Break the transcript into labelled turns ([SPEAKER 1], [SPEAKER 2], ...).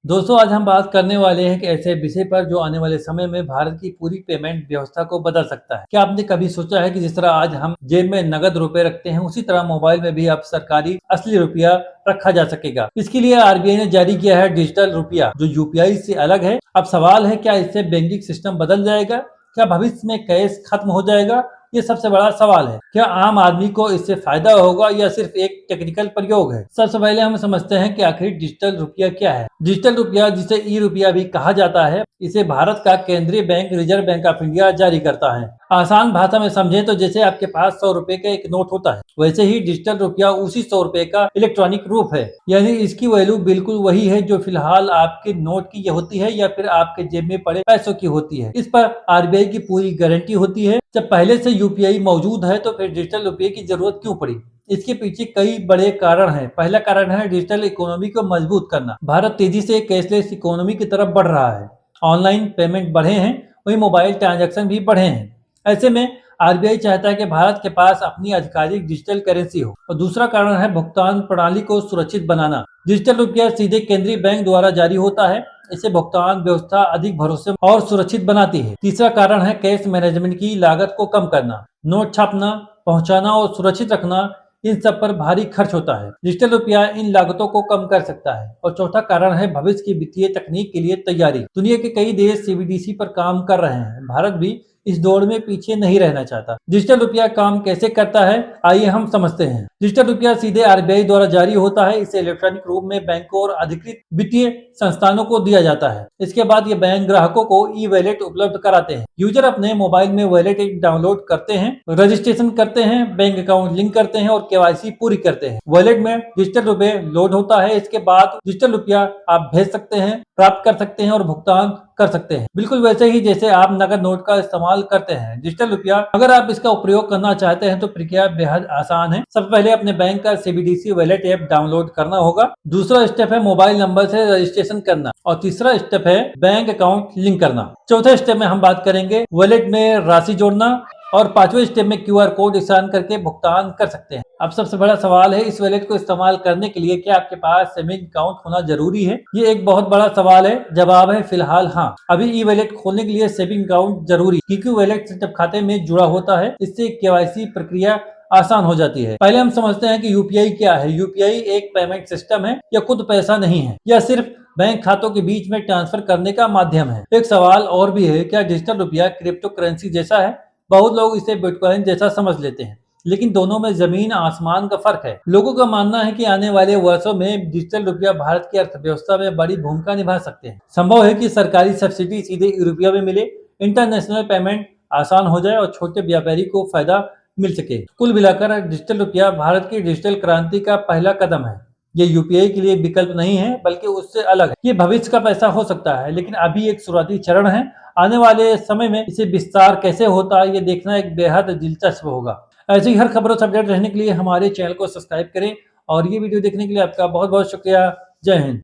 [SPEAKER 1] दोस्तों, आज हम बात करने वाले हैं कि ऐसे विषय पर जो आने वाले समय में भारत की पूरी पेमेंट व्यवस्था को बदल सकता है। क्या आपने कभी सोचा है कि जिस तरह आज हम जेब में नगद रुपए रखते हैं, उसी तरह मोबाइल में भी अब सरकारी असली रुपया रखा जा सकेगा। इसके लिए आरबीआई ने जारी किया है डिजिटल रुपया, जो यूपीआई से अलग है। अब सवाल है, क्या इससे बैंकिंग सिस्टम बदल जाएगा? क्या भविष्य में कैश खत्म हो जाएगा? ये सबसे बड़ा सवाल है। क्या आम आदमी को इससे फायदा होगा या सिर्फ एक टेक्निकल प्रयोग है? सबसे पहले हम समझते हैं कि आखिर डिजिटल रुपया क्या है। डिजिटल रुपया, जिसे ई रुपया भी कहा जाता है, इसे भारत का केंद्रीय bank reserve bank of India जारी करता है। आसान भाषा में समझे तो जैसे आपके पास 100 रुपए का एक नोट होता है, वैसे ही डिजिटल रुपया उसी 100 रुपए का इलेक्ट्रॉनिक रूप है। यानी इसकी वैल्यू बिल्कुल वही है जो फिलहाल आपके नोट की होती है या फिर आपके जेब में पड़े पैसों की होती है। इस पर आरबीआई की पूरी गारंटी होती है। जब पहले से यूपीआई मौजूद है तो फिर डिजिटल रुपये की जरूरत क्यों पड़ी? इसके पीछे कई बड़े कारण हैं। पहला कारण है डिजिटल इकोनॉमी को मजबूत करना। भारत तेजी से कैशलेस इकोनॉमी की तरफ बढ़ रहा है। ऑनलाइन पेमेंट बढ़े हैं, वही मोबाइल ट्रांजैक्शन भी बढ़े हैं। ऐसे में आरबीआई चाहता है कि भारत के पास अपनी आधिकारिक डिजिटल करेंसी हो। और दूसरा कारण है भुगतान प्रणाली को सुरक्षित बनाना। डिजिटल रुपया सीधे केंद्रीय बैंक द्वारा जारी होता है। इसे भुगतान व्यवस्था अधिक भरोसे और सुरक्षित बनाती है। तीसरा कारण है कैश मैनेजमेंट की लागत को कम करना। नोट छापना, पहुंचाना और सुरक्षित रखना, इन सब पर भारी खर्च होता है। डिजिटल रुपया इन लागतों को कम कर सकता है। और चौथा कारण है भविष्य की वित्तीय तकनीक के लिए तैयारी। दुनिया के कई देश सीबीडीसी पर काम कर रहे हैं। भारत भी इस दौड़ में पीछे नहीं रहना चाहता। डिजिटल रुपया काम कैसे करता है, आइए हम समझते हैं। डिजिटल रुपया सीधे आरबीआई द्वारा जारी होता है। इसे इलेक्ट्रॉनिक रूप में बैंकों और अधिकृत वित्तीय संस्थानों को दिया जाता है। इसके बाद ये बैंक ग्राहकों को ई वॉलेट उपलब्ध कराते हैं। यूजर अपने मोबाइल में वॉलेट ऐप डाउनलोड करते हैं, रजिस्ट्रेशन करते हैं, बैंक अकाउंट लिंक करते हैं और केवाईसी पूरी करते हैं। वॉलेट में डिजिटल रुपए लोड होता है। इसके बाद डिजिटल रुपया आप भेज सकते हैं, प्राप्त कर सकते हैं और भुगतान कर सकते हैं, बिल्कुल वैसे ही जैसे आप नगद नोट का इस्तेमाल करते हैं। डिजिटल रुपया अगर आप इसका उपयोग करना चाहते हैं तो प्रक्रिया बेहद आसान है। सबसे पहले अपने बैंक का सीबीडीसी वॉलेट ऐप डाउनलोड करना होगा। दूसरा स्टेप है मोबाइल नंबर से रजिस्ट्रेशन करना और तीसरा स्टेप है बैंक अकाउंट लिंक करना। चौथे स्टेप में हम बात करेंगे वॉलेट में राशि जोड़ना और पांचवें स्टेप में क्यूआर कोड स्कैन करके भुगतान कर सकते हैं। अब सबसे बड़ा सवाल है, इस वॉलेट को इस्तेमाल करने के लिए क्या आपके पास सेविंग अकाउंट होना जरूरी है? ये एक बहुत बड़ा सवाल है। जवाब है फिलहाल हाँ। अभी ई वॉलेट खोलने के लिए सेविंग अकाउंट जरूरी, क्योंकि वॉलेट सेटअप खाते में जुड़ा होता है। इससे केवाईसी प्रक्रिया आसान हो जाती है। पहले हम समझते हैं कि यूपीआई क्या है। यूपीआई एक पेमेंट सिस्टम है, या खुद पैसा नहीं है, यह सिर्फ बैंक खातों के बीच में ट्रांसफर करने का माध्यम है। एक सवाल और भी है, क्या डिजिटल रुपया क्रिप्टो करेंसी जैसा है? बहुत लोग इसे बिटकॉइन जैसा समझ लेते हैं, लेकिन दोनों में जमीन आसमान का फर्क है। लोगों का मानना है कि आने वाले वर्षों में डिजिटल रुपया भारत की अर्थव्यवस्था में बड़ी भूमिका निभा सकते हैं। संभव है कि सरकारी सब्सिडी सीधे रुपया में मिले, इंटरनेशनल पेमेंट आसान हो जाए और छोटे व्यापारी को फायदा मिल सके। कुल मिलाकर डिजिटल रुपया भारत की डिजिटल क्रांति का पहला कदम है। ये यूपीआई के लिए विकल्प नहीं है, बल्कि उससे अलग है। ये भविष्य का पैसा हो सकता है, लेकिन अभी एक शुरुआती चरण है। आने वाले समय में इसे विस्तार कैसे होता है, ये देखना एक बेहद दिलचस्प होगा। ऐसी हर खबरों से अपडेट रहने के लिए हमारे चैनल को सब्सक्राइब करें और ये वीडियो देखने के लिए आपका बहुत बहुत शुक्रिया। जय हिंद।